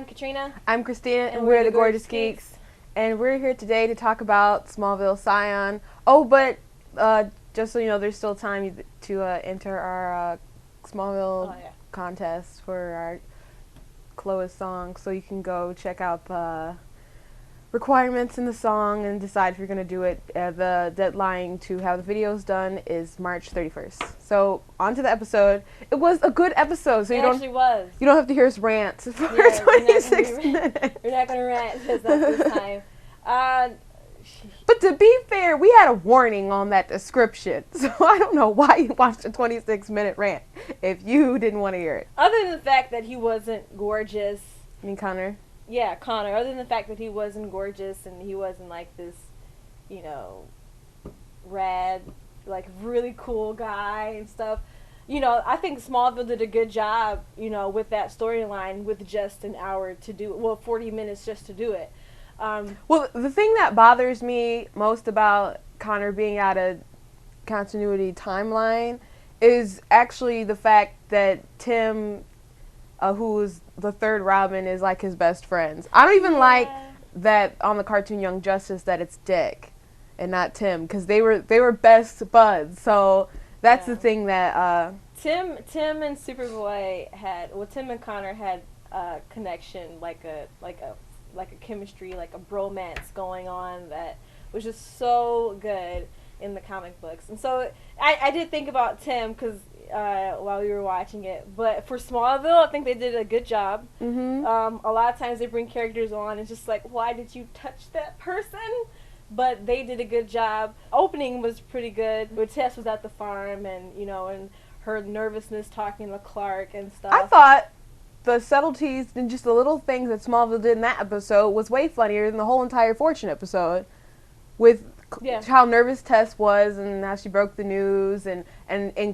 I'm Katrina. I'm Christina, and we're the Gorgeous Geeks. And we're here today to talk about Smallville, Scion. Oh, but just so you know, there's still time to enter our Smallville contest for our Lois song. So you can go check out the requirements in the song and decide if you're going to do it. The deadline to have the videos done is March 31st. So on to the episode. It was a good episode. So you don't have to hear us rant for 26 minutes. We're not going to rant this time. But to be fair, we had a warning on that description. So I don't know why you watched a 26-minute rant if you didn't want to hear it. Other than the fact that he wasn't gorgeous. You mean Connor? Yeah, Connor. Other than the fact that he wasn't gorgeous and he wasn't like this, you know, rad, like really cool guy and stuff. You know, I think Smallville did a good job, you know, with that storyline with just an hour to do it. Well, 40 minutes just to do it. Well, the thing that bothers me most about Connor being out of continuity timeline is actually the fact that Tim, who's the third Robin, is like his best friends. I don't even like that on the cartoon Young Justice that it's Dick and not Tim, because they were best buds. So that's the thing that Tim and Superboy had. Well, Tim and Connor had a connection, like a chemistry, like a bromance going on that was just so good in the comic books. And so I did think about Tim because while we were watching it, but for Smallville, I think they did a good job. Mm-hmm. A lot of times they bring characters on and it's just like, why did you touch that person? But they did a good job. Opening was pretty good, where Tess was at the farm and, you know, and her nervousness talking to Clark and stuff. I thought the subtleties and just the little things that Smallville did in that episode was way funnier than the whole entire Fortune episode, with how nervous Tess was and how she broke the news and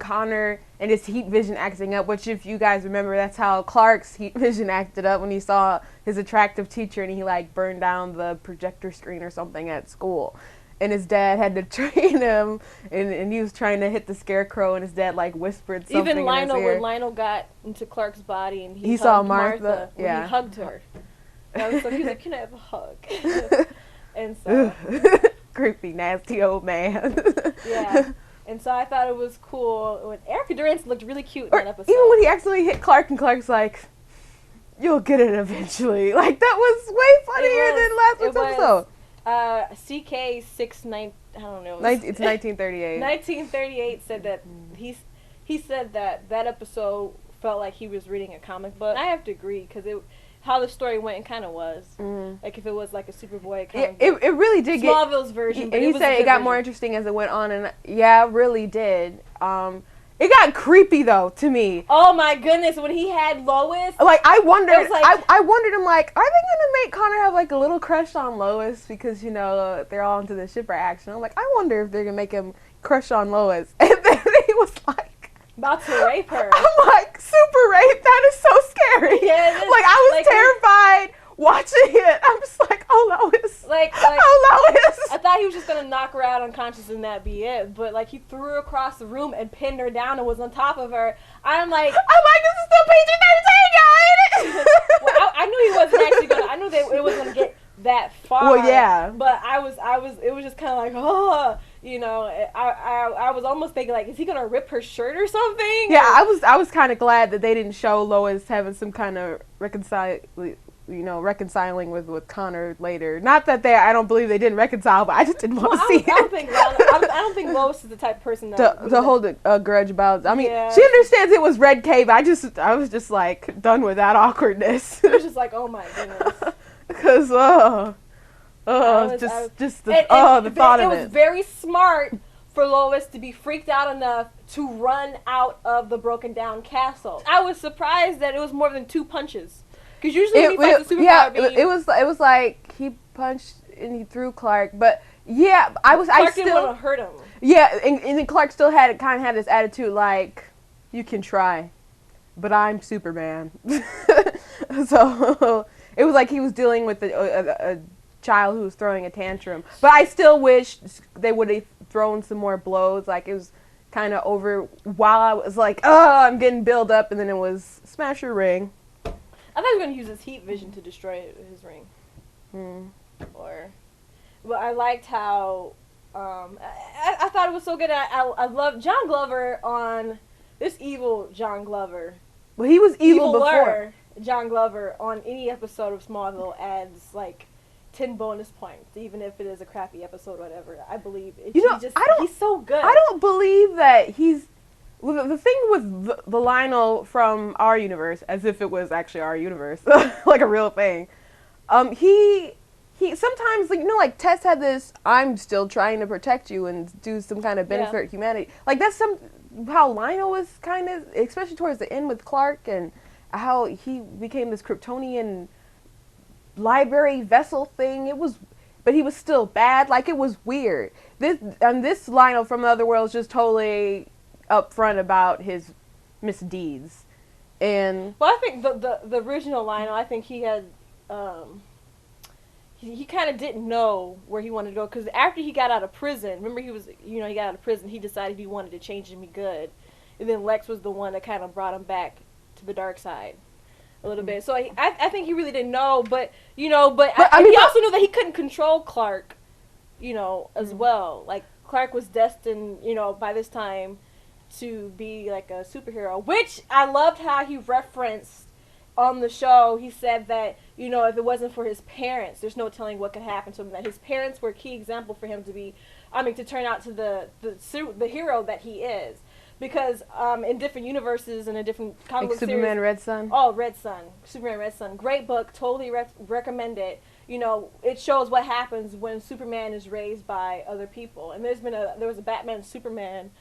Connor and his heat vision acting up, which if you guys remember, that's how Clark's heat vision acted up when he saw his attractive teacher and he like burned down the projector screen or something at school. And his dad had to train him, and he was trying to hit the scarecrow, and his dad like whispered something Even Lionel, in his ear. When Lionel got into Clark's body and he saw Martha when he hugged her. And so he was like, "Can I have a hug?" And so creepy, nasty old man. Yeah. And so I thought it was cool when Erica Durance looked really cute in that episode. Even when he accidentally hit Clark, and Clark's like, "You'll get it eventually." Like that was way funnier than last week's episode. CK69, I don't know. It's 1938. 1938 said that he said that episode felt like he was reading a comic book. And I have to agree because how the story went, it kind of was. Mm-hmm. Like if it was like a Superboy comic book. It really did get Smallville's version. And he said it got more interesting as it went on, and yeah, it really did. It got creepy though to me. Oh my goodness, when he had Lois. Like I wondered, like, I wondered. I'm like, are they gonna make Connor have like a little crush on Lois because you know they're all into the shipwreck action? I'm like, I wonder if they're gonna make him crush on Lois, and then he was like, about to rape her. I'm like, super rape? That is so scary. Yeah, like I was terrified watching it. I'm just like, oh Lois, oh Lois. I thought he was just gonna knock her out unconscious and that be it, but like he threw her across the room and pinned her down and was on top of her. I'm like, this is still PG-13, y'all, ain't it? Well, I knew he wasn't actually gonna. I knew that it wasn't gonna get that far. Well, yeah. But it was just kind of like, oh, you know, I was almost thinking like, is he gonna rip her shirt or something? Yeah, I was kind of glad that they didn't show Lois having some kind of reconciling with Connor later. Not that I don't believe they didn't reconcile, but I just didn't want to see it. I don't think Lois is the type of person to hold a grudge about. I mean, she understands it was Red K, but I was just like done with that awkwardness. It was just like, oh my goodness. Because the thought of it. It was very smart for Lois to be freaked out enough to run out of the broken down castle. I was surprised that it was more than 2 punches. Because usually he fights a superpower being... it was like he punched and he threw Clark, but yeah, Clark didn't want to hurt him. Yeah, and then Clark still had this attitude like, you can try, but I'm Superman. So it was like he was dealing with a child who was throwing a tantrum. But I still wish they would have thrown some more blows. Like it was kind of over while I was like, oh, I'm getting built up, and then it was smash your ring. I thought he was gonna use his heat vision to destroy his ring. But I liked how I thought it was so good. I love John Glover on this evil John Glover. Well, he was evil before. John Glover on any episode of Smallville adds like 10 bonus points, even if it is a crappy episode or whatever. I believe it. He's so good. I don't believe that he's. Well, the thing with the Lionel from our universe, as if it was actually our universe, like a real thing. He sometimes, like, like Tess had this, I'm still trying to protect you and do some kind of benefit humanity. Like, that's how Lionel was kind of, especially towards the end with Clark, and how he became this Kryptonian library vessel thing. But he was still bad. Like, it was weird. This Lionel from the other world is just totally upfront about his misdeeds. And well, I think the original Lionel, I think he had he kind of didn't know where he wanted to go, because after he got out of prison, remember he got out of prison, he decided he wanted to change and be good, and then Lex was the one that kind of brought him back to the dark side a little bit. So I think he really didn't know, but he also knew that he couldn't control Clark, as well. Like, Clark was destined, by this time to be like a superhero, which I loved how he referenced on the show. He said that, if it wasn't for his parents, there's no telling what could happen to him, that his parents were a key example for him to turn out to the hero that he is. Because in different universes and in different comic book Superman series, Red Sun. Oh, Red Sun. Superman Red Sun. Great book. Totally recommend it. It shows what happens when Superman is raised by other people. And there was a Batman Superman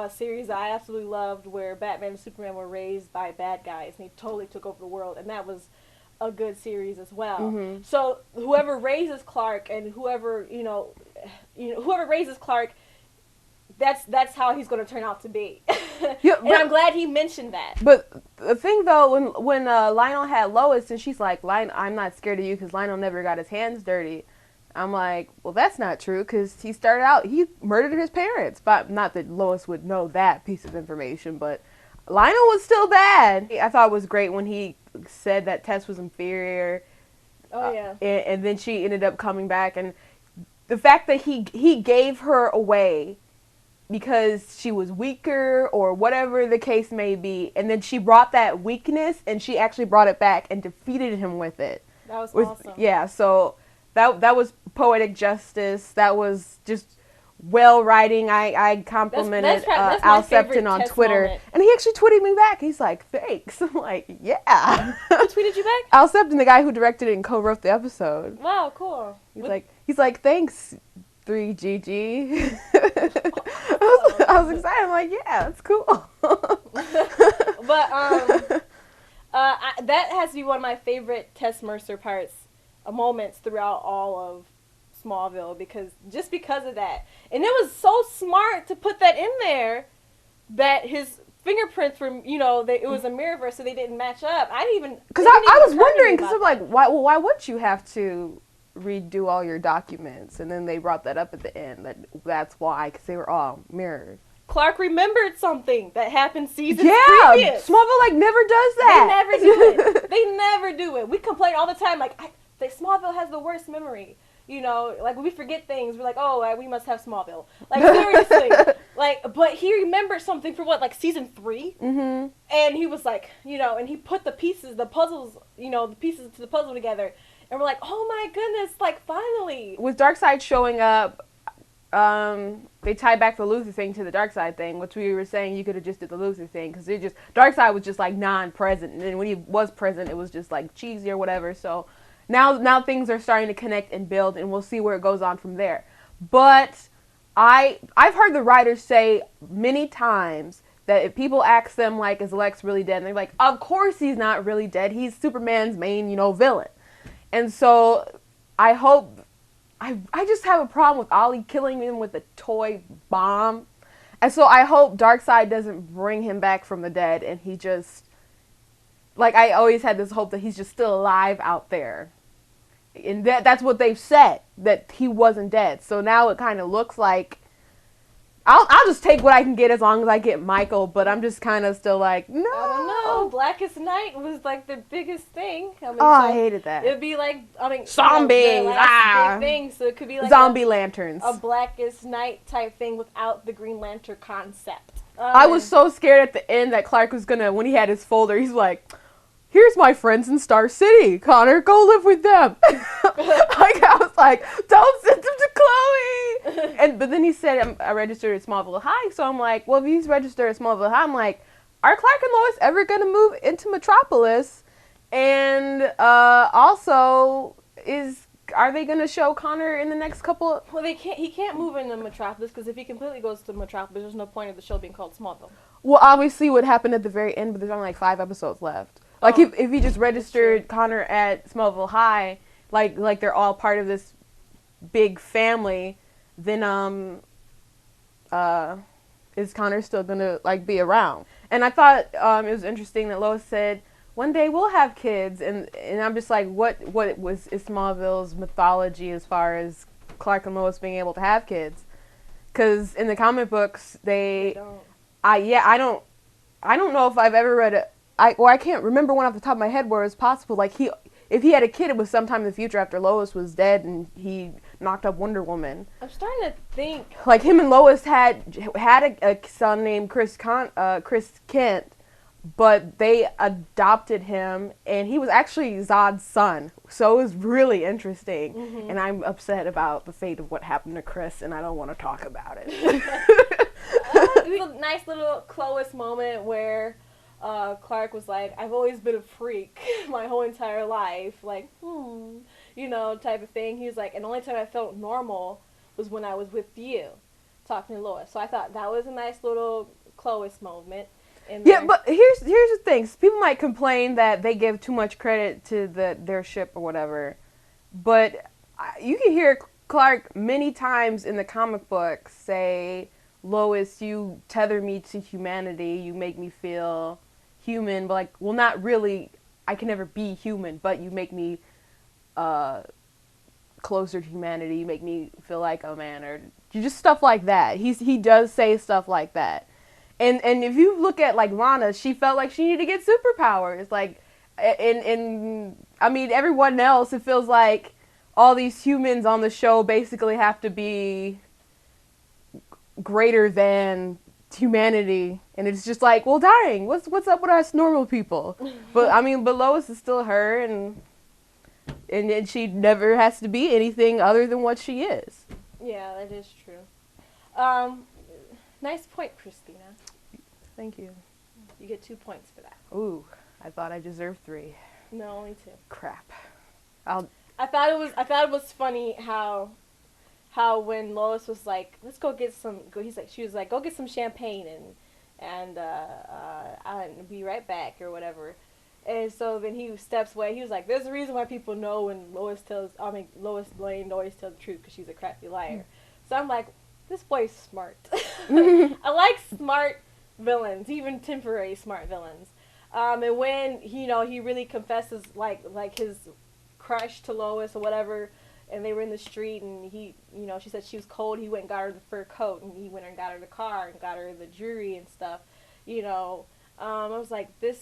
series that I absolutely loved, where Batman and Superman were raised by bad guys and he totally took over the world, and that was a good series as well. Mm-hmm. So whoever raises Clark and whoever raises Clark, that's how he's going to turn out to be. Yeah, and I'm glad he mentioned that. But the thing though, when Lionel had Lois and she's like, I'm not scared of you because Lionel never got his hands dirty. I'm like, well, that's not true, because he started out, he murdered his parents. But not that Lois would know that piece of information, but Lionel was still bad. I thought it was great when he said that Tess was inferior. Oh, yeah. And then she ended up coming back. And the fact that he gave her away because she was weaker or whatever the case may be, and then she brought that weakness and she actually brought it back and defeated him with it. That was awesome. Yeah, so that was poetic justice. That was just well writing. I complimented Al Septon on Twitter, moment. And he actually tweeted me back. He's like, "Thanks." I'm like, "Yeah." Who tweeted you back? Al Septon, the guy who directed it and co-wrote the episode. Wow, cool. He's like, "Thanks, 3GG." I was excited. I'm like, "Yeah, that's cool." But that has to be one of my favorite Tess Mercer moments throughout all of Smallville, because of that. And it was so smart to put that in there, that his fingerprints were, it was a mirrorverse, so they didn't match up. Because I was wondering, because I'm like, why would you have to redo all your documents? And then they brought that up at the end, that's why, because they were all mirrors. Clark remembered something that happened seasons Yeah, previous. Smallville never does that. They never do it. They never do it. We complain all the time, Smallville has the worst memory. When we forget things, we're like, oh, we must have Smallville. Like, seriously. But he remembered something for season 3? Mm-hmm. And he was like, and he put the pieces to the puzzle together. And we're like, oh my goodness, finally. With Darkseid showing up, they tied back the Luther thing to the Darkseid thing, which we were saying you could have just did the Luther thing, because Darkseid was just non-present. And then when he was present, it was just cheesy or whatever. So Now things are starting to connect and build, and we'll see where it goes on from there. But I've heard the writers say many times that if people ask them, is Lex really dead? And they're like, of course he's not really dead. He's Superman's main, villain. And so I hope, I just have a problem with Ollie killing him with a toy bomb. And so I hope Darkseid doesn't bring him back from the dead, and he just, I always had this hope that he's just still alive out there. And that's what they've said, that he wasn't dead. So now it kind of looks like I'll just take what I can get as long as I get Michael, but I'm just kind of still no. I don't know, Blackest Night was like the biggest thing. I mean, I hated that. It'd be like, zombies. The last big thing, so it could be like zombie lanterns. A Blackest Night type thing without the Green Lantern concept. I was so scared at the end that Clark was gonna, when he had his folder, he's like, here's my friends in Star City. Connor, go live with them. Like, I was like, don't send them to Chloe. But then he said, I registered at Smallville High. So I'm like, well, if he's registered at Smallville High, I'm like, are Clark and Lois ever going to move into Metropolis? And also, are they going to show Connor in the next couple? Well, he can't move into Metropolis because if he completely goes to Metropolis, there's no point of the show being called Smallville. Well, obviously what happened at the very end, but there's only like 5 episodes left. Like, if he just registered Connor at Smallville High, like they're all part of this big family, then is Connor still gonna like be around? And I thought it was interesting that Lois said, one day we'll have kids, and I'm just like, what is Smallville's mythology as far as Clark and Lois being able to have kids? Because in the comic books, I don't know if I've ever read I can't remember one off the top of my head where it was possible. Like, if he had a kid, it was sometime in the future after Lois was dead and he knocked up Wonder Woman. I'm starting to think. Like, him and Lois had a son named Chris Kent, but they adopted him, and he was actually Zod's son. So it was really interesting. Mm-hmm. And I'm upset about the fate of what happened to Chris, and I don't want to talk about it. It was a nice little Lois moment where Clark was like, I've always been a freak my whole entire life, like, type of thing. He was like, and the only time I felt normal was when I was with you, talking to Lois. So I thought that was a nice little Lois moment. Yeah, but here's the thing. People might complain that they give too much credit to their ship or whatever, but you can hear Clark many times in the comic book say, Lois, you tether me to humanity, you make me feel human, but like, well, not really, I can never be human, but you make me closer to humanity, you make me feel like a man, or just stuff like that. He does say stuff like that. And if you look at, like, Lana, she felt like she needed to get superpowers. Like, and I mean, everyone else, it feels like all these humans on the show basically have to be greater than humanity. And it's just like, well, dang, what's up with us normal people? But, I mean, but Lois is still her, and she never has to be anything other than what she is. Yeah, that is true. Nice point, Christina. Thank you. You get 2 points for that. Ooh, I thought I deserved 3. No, only 2. Crap. I thought it was funny how when Lois was like, let's go get some. She was like, go get some champagne and I'll be right back or whatever. And so then he steps away. He was like, there's a reason why people know when Lois Lane always tells the truth because she's a crafty liar. So I'm like, this boy's smart. I like smart villains, even temporary smart villains. And when he really confesses like his crush to Lois or whatever, and they were in the street, and she said she was cold. He went and got her the fur coat, and he went and got her the car and got her the jewelry and stuff. I was like, this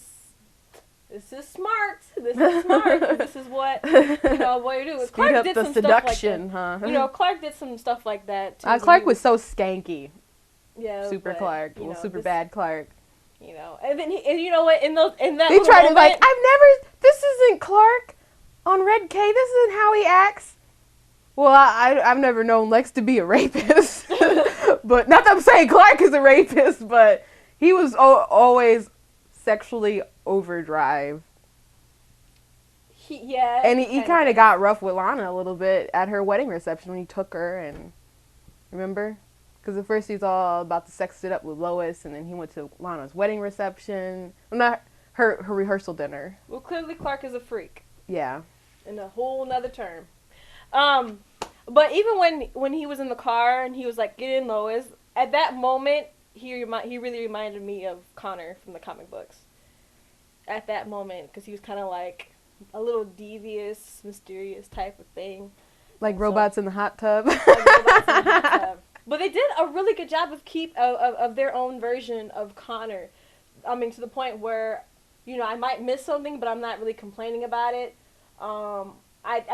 is smart. This is smart. This is what what you do. Speed up the seduction, huh? Clark did some stuff like that too. Clark was so skanky. Yeah, super Clark, super bad Clark. And then you know what? In that he tried to this isn't Clark on Red K. This isn't how he acts. Well, I've never known Lex to be a rapist, but not that I'm saying Clark is a rapist, but he was always sexually overdrive. And he kind of got rough with Lana a little bit at her wedding reception when he took her, and remember? Because at first he was all about to sex it up with Lois, and then he went to Lana's wedding reception. Well, not her rehearsal dinner. Well, clearly Clark is a freak. Yeah. In a whole nother term. But even when he was in the car and he was like, get in, Lois, at that moment, he really reminded me of Connor from the comic books. At that moment, because he was kind of like a little devious, mysterious type of thing. Like robots in the hot tub. But they did a really good job of their own version of Connor. I mean, to the point where you know, I might miss something, but I'm not really complaining about it. I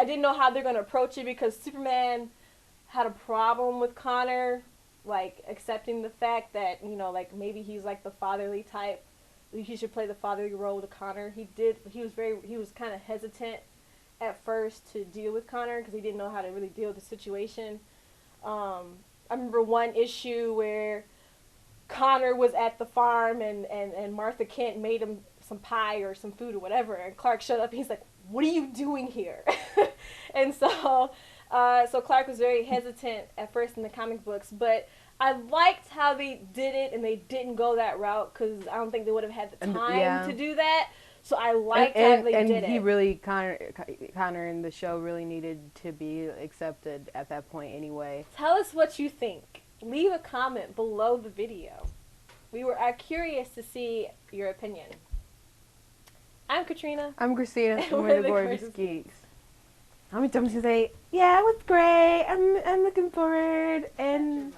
didn't know how they're going to approach it because Superman had a problem with Connor, like, accepting the fact that, you know, like, maybe he's, like, the fatherly type. He should play the fatherly role to Connor. He was kind of hesitant at first to deal with Connor because he didn't know how to really deal with the situation. I remember one issue where Connor was at the farm and Martha Kent made him some pie or some food or whatever, and Clark showed up and he's like, "What are you doing here?" And so Clark was very hesitant at first in the comic books, but I liked how they did it and they didn't go that route because I don't think they would have had the time to do that. So I liked how they did it. And he really, Connor in the show really needed to be accepted at that point anyway. Tell us what you think. Leave a comment below the video. We are curious to see your opinion. I'm Katrina. I'm Christina. And we're the Gorgeous Geeks. How many times can I say, yeah, it was great. I'm looking forward. And